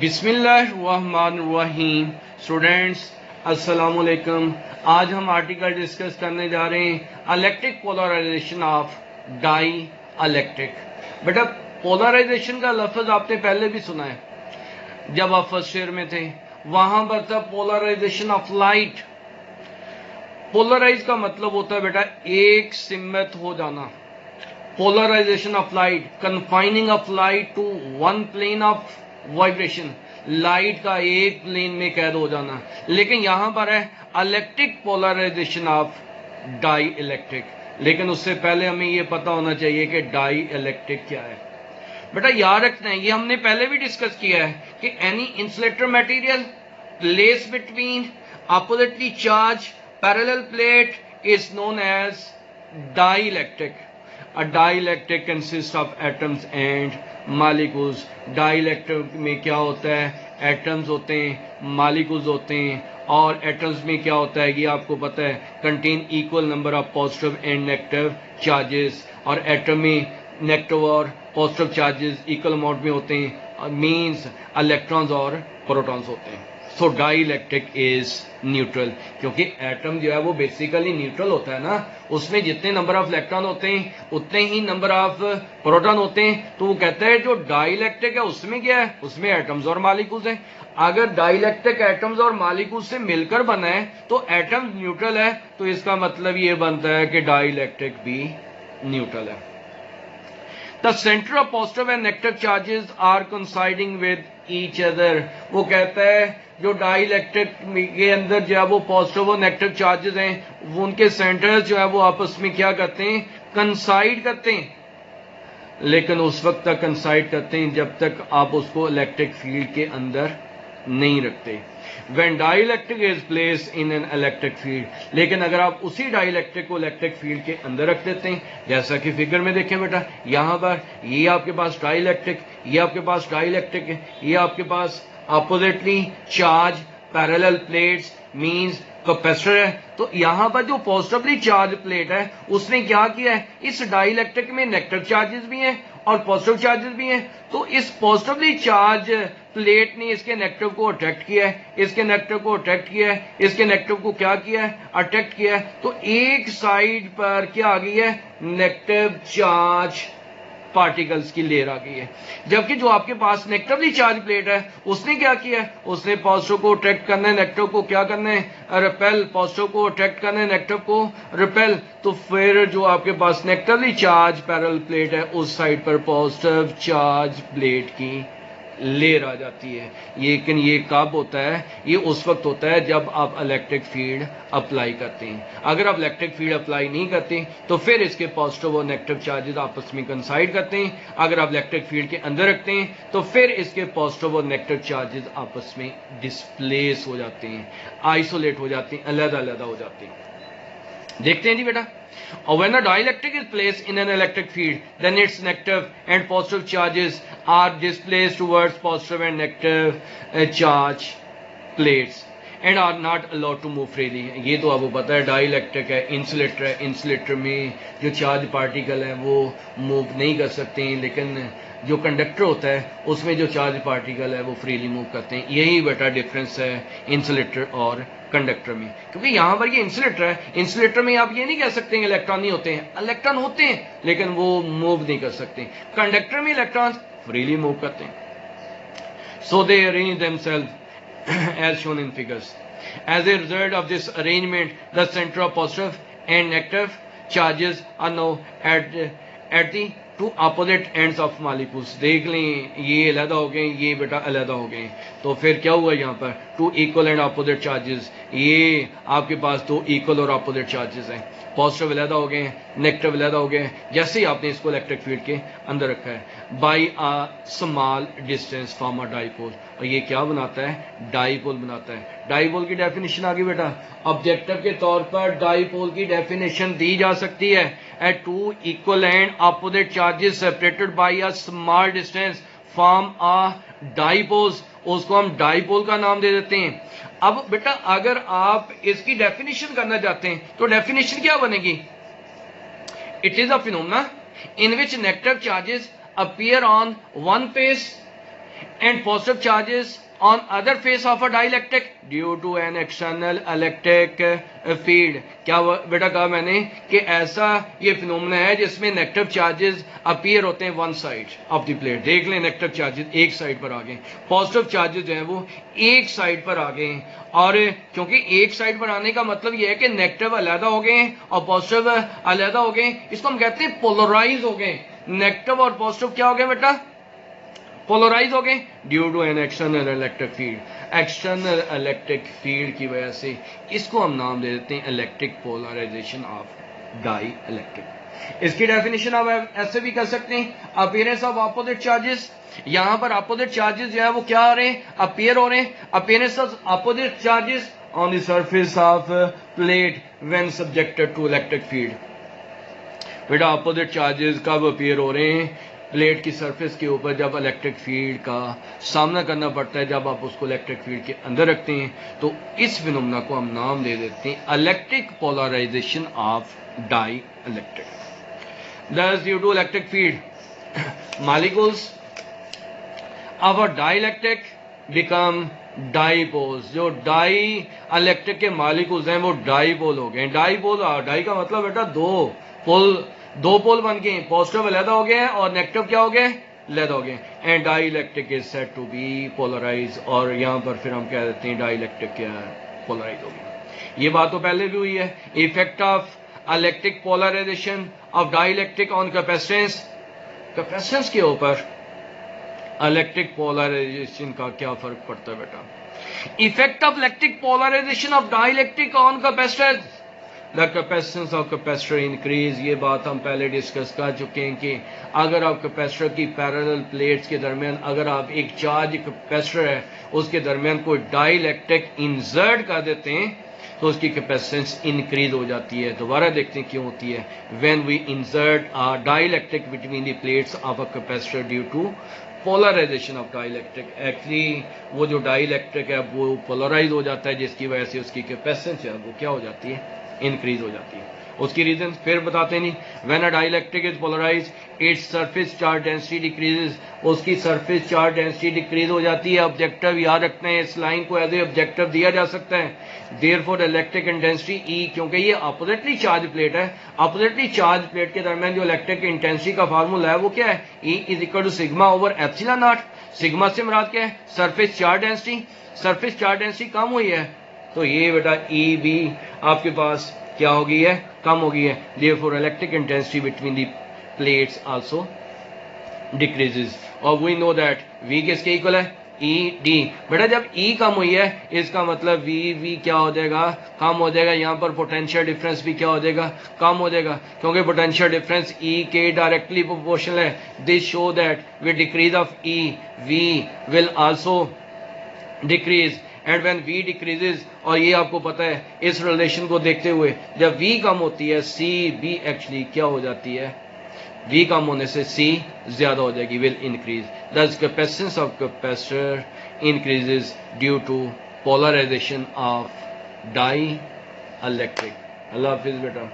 बिस्मिल्लाहिर्रहमानिर्रहीम। स्टूडेंट्स अस्सलाम वालेकुम। आज हम आर्टिकल डिस्कस करने जा रहे हैं electric polarization of dielectric. बेटा पोलराइजेशन का लफ्ज आपने पहले भी सुना है, जब आप फर्स्ट ईयर में थे वहां पर था पोलराइजेशन ऑफ लाइट। पोलराइज का मतलब होता है बेटा एक सिमत हो जाना। Polarization of light, confining of light to one plane of vibration, light का एक प्लेन में कैद हो जाना। लेकिन यहां पर है electric polarization of dielectric. लेकिन उससे पहले हमें यह पता होना चाहिए कि डाई इलेक्ट्रिक क्या है। बेटा याद रखना है, ये हमने पहले भी डिस्कस किया है कि any insulator material place between oppositely charge parallel plate is known as dielectric. A dielectric consists of atoms and molecules. Dielectric में क्या होता है, एटम्स होते हैं, मॉलिक्यूल्स होते हैं। और एटम्स में क्या होता है, ये आपको पता है, contain equal number of positive and negative charges. और एटम में नेगेटिव और पॉजिटिव चार्जेस इक्वल अमाउंट में होते हैं, मींस इलेक्ट्रॉन्स और प्रोटॉन्स होते हैं। सो डाइलेक्ट्रिक इज न्यूट्रल, क्योंकि एटम जो है वो बेसिकली न्यूट्रल होता है ना, उसमें जितने नंबर ऑफ इलेक्ट्रॉन होते हैं उतने ही नंबर ऑफ प्रोटॉन होते हैं। तो वो कहते हैं जो डाइलेक्ट्रिक है उसमें क्या है, उसमें एटम्स और मॉलिक्यूल्स हैं। अगर डाइलेक्ट्रिक एटम्स और मॉलिक्यूल्स से मिलकर बना है तो एटम न्यूट्रल है, तो इसका मतलब ये बनता है कि डाइलेक्ट्रिक भी न्यूट्रल है। The center of positive and negative charges are coinciding with each other. वो कहता है जो डाइलेक्ट्रिक के अंदर जो है वो पॉजिटिव और नेगेटिव चार्जेस हैं, वो उनके सेंटर्स जो है वो आपस में क्या करते हैं, कंसाइड करते हैं। लेकिन उस वक्त तक कंसाइड करते हैं जब तक आप उसको इलेक्ट्रिक फील्ड के अंदर नहीं रखते। When dielectric is placed in an electric field, लेकिन अगर आप उसी डाइलेक्ट्रिक को इलेक्ट्रिक फील्ड के अंदर रख देते हैं, जैसा कि फिगर में देखें बेटा, यहां पर ये आपके पास डाइलेक्ट्रिक, ये आपके पास डाइलेक्ट्रिक है, ये आपके पास oppositely charge parallel plates means capacitor है। तो यहां पर जो पॉजिटिवली चार्ज प्लेट है उसने क्या किया है, इस डाइलेक्ट्रिक में नेगेटिव चार्जेस भी हैं और पॉजिटिव चार्जेस भी हैं। तो इस पॉजिटिवली चार्ज प्लेट ने इसके नेगेटिव को अट्रैक्ट किया है, इसके नेगेटिव को अट्रैक्ट किया है, इसके नेगेटिव को क्या किया है, अट्रैक्ट किया है। तो एक साइड पर क्या आ गई है, नेगेटिव चार्ज पार्टिकल्स की लेयर आ गई है। जबकि जो आपके पास नेगेटिवली चार्ज प्लेट है उसने क्या किया है, उसने पॉजिटिव को अट्रैक्ट करना है, नेगेटिव को क्या करना है, रिपेल। पॉजिटिव को अट्रैक्ट करना है, नेगेटिव को रिपेल। तो फिर जो आपके पास नेगेटिवली चार्ज पैरेलल प्लेट है उस साइड पर पॉजिटिव चार्ज प्लेट की लेयर आ जाती है। लेकिन ये कब होता है, ये उस वक्त होता है जब आप इलेक्ट्रिक फील्ड अप्लाई करते हैं। अगर आप इलेक्ट्रिक फील्ड अप्लाई नहीं करते तो फिर इसके पॉजिटिव और नेगेटिव चार्जेस आपस में कंसाइड करते हैं। अगर आप इलेक्ट्रिक फील्ड के अंदर रखते हैं तो फिर इसके पॉजिटिव और नेगेटिव चार्जेस आपस में डिस्प्लेस हो जाते हैं, आइसोलेट हो जाते हैं, अलग अलग हो जाते हैं। देखते हैं जी बेटा, when a dielectric is placed in an electric field, then its negative and positive charges are displaced towards positive and negative charge plates and are not allowed to move freely. ये तो आपको पता है डाइलेक्ट्रिक है, insulator है, insulator में जो charge particle है वो मूव नहीं कर सकते हैं, लेकिन जो कंडक्टर होता है उसमें जो चार्ज पार्टिकल है वो फ्रीली मूव करते हैं। यही बेटा डिफरेंस है इंसुलेटर और कंडक्टर में। क्योंकि यहां पर ये इंसुलेटर है, इंसुलेटर में आप ये नहीं कह सकते इलेक्ट्रॉन नहीं होते हैं, इलेक्ट्रॉन होते हैं लेकिन वो मूव नहीं कर सकते। कंडक्टर में इलेक्ट्रॉन फ्रीली मूव करते हैं। So they arrange themselves as shown in figures. As a result of this arrangement, the center of positive and negative charges are now at the two opposite ends of molecules. देख लें ये अलग हो गए, ये बेटा अलग हो गए। तो फिर क्या हुआ यहाँ पर, two equal and opposite charges. ये आपके पास दो इक्वल और अपोजिट चार्जेस हैं, पॉजिटिव अलग हो गए, नेगेटिव अलग हो गए, जैसे ही आपने इसको इलेक्ट्रिक फील्ड के अंदर रखा है। By a small distance from a dipole. और ये क्या बनाता है, डाइपोल बनाता है। डाइपोल की डेफिनेशन आ गई बेटा, ऑब्जेक्टिव के तौर पर डाइपोल की डेफिनेशन दी जा सकती है, at two equal and opposite charges separated by a small distance from a dipoles. उसको हम डाइपोल का नाम दे देते हैं। अब बेटा अगर आप इसकी डेफिनेशन करना चाहते हैं तो डेफिनेशन क्या बनेगी, it is a phenomena in which negative charges appear on one face and positive charges on other face of a dielectric due to an external electric field. क्या बेटा कहा मैंने कि ऐसा ये फिनोमेना है जिसमें नेगेटिव चार्जेस अपीयर होते हैं one side of the plate. देख लें नेगेटिव चार्जेस एक साइड पर आ गए, पॉजिटिव चार्जेस जो है वो एक साइड पर आ गए. और क्योंकि एक साइड पर आने का मतलब ये है कि नेगेटिव अलहदा हो गए और पॉजिटिव अलहदा हो गए, इसको हम कहते हैं पोलराइज हो गए. नेगेटिव और पॉजिटिव क्या हो गए बेटा? पोलराइज हो गए due to an external electric field. External electric field की वजह से इसको हम नाम दे देते हैं electric polarization of dielectric. इसकी डेफिनेशन आप ऐसे भी कर सकते हैं, अपीयरेंस ऑफ अपोजिट चार्जेस. यहां पर अपोजिट चार्जेस जो है वो क्या हो रहे हैं? अपीयर हो रहे हैं. Appearance of opposite charges on the surface of plate when subjected to electric field. बेटा अपोजिट चार्जेस कब अपीयर हो रहे हैं? प्लेट की सरफेस के ऊपर जब इलेक्ट्रिक फील्ड का सामना करना पड़ता है, जब आप उसको इलेक्ट्रिक फील्ड के अंदर रखते हैं, तो इस फिनोमेना को हम नाम दे देते हैं electric polarization of dielectric. Thus, due to electric field, molecules of a dielectric become dipoles. जो डाई इलेक्ट्रिक के मॉलिक्यूल्स हैं वो डाईपोल हो गए. डाईपोल, डाई का मतलब बेटा दो पोल बन गए, पॉजिटिव अलहदा हो गए और नेगेटिव क्या हो गए? अलहदा हो गए. And dielectric is said to be polarize. और यहां पर फिर हम कह देते हैं डाई इलेक्ट्रिक क्या पोलराइज हो गया. ये बात तो पहले भी हुई है. Effect of electric polarization of dielectric on capacitance. Capacitance के ऊपर इलेक्ट्रिक पोलराइजेशन का क्या फर्क पड़ता है बेटा? Effect of electric polarization of dielectric on capacitance. The capacitance of capacitor increase. ये बात हम पहले डिस्कस कर चुके हैं कि अगर आप कैपेसिटर की पैरेलल प्लेट्स के दरमियान अगर आप एक चार्ज कैपेसिटर है उसके दरमियान कोई डाइलेक्ट्रिक इंसर्ट कर देते हैं तो उसकी कैपेसिटेंस इंक्रीज हो जाती है. दोबारा देखते हैं क्यों होती है. When we insert a dielectric between the plates of a capacitor due to polarization of dielectric. Actually वो जो डाइलेक्ट्रिक है वो पोलराइज हो जाता है जिसकी वजह से उसकी कैपेसिटेंस है वो क्या हो जाती है? इंक्रीज हो जाती है. उसकी रीजन फिर बताते नहीं. When a dielectric is polarize its surface charge density decreases. उसकी सरफेस चार्ज डेंसिटी डिक्रीज हो जाती है. ऑब्जेक्टिव याद रखते हैं, इस लाइन को एज ए ऑब्जेक्टिव दिया जा सकता है. देयरफॉर इलेक्ट्रिक इंटेंसिटी ई, क्योंकि ये अपोजिटली चार्ज प्लेट है, अपोजिटली चार्ज प्लेट के दरमियान जो इलेक्ट्रिक इंटेंसिटी का फार्मूला है वो क्या है? E is equal to sigma over epsilon not. Sigma से मुराद क्या है? Surface charge density. Surface charge density कम हुई है तो ये बेटा ई भी आपके पास क्या हो गई है? कम हो गई है. Therefore electric intensity between the plates also decreases. और वी नो दैट वी किसके इक्वल है? E D. बेटा जब ई कम हुई है इसका मतलब वी क्या हो जाएगा? कम हो जाएगा. यहां पर पोटेंशियल डिफरेंस भी क्या हो जाएगा? कम हो जाएगा, क्योंकि पोटेंशियल डिफरेंस ई के डायरेक्टली प्रोपोर्शनल है. This show that with decrease of E V will also decrease. And when v decreases, और ये आपको पता है इस रिलेशन को देखते हुए जब v कम होती है सी भी एक्चुअली क्या हो जाती है? v कम होने से c ज्यादा हो जाएगी, will increase. Thus capacitance of capacitor increases due to polarization of dielectric. अल्लाह हाफिज बेटा.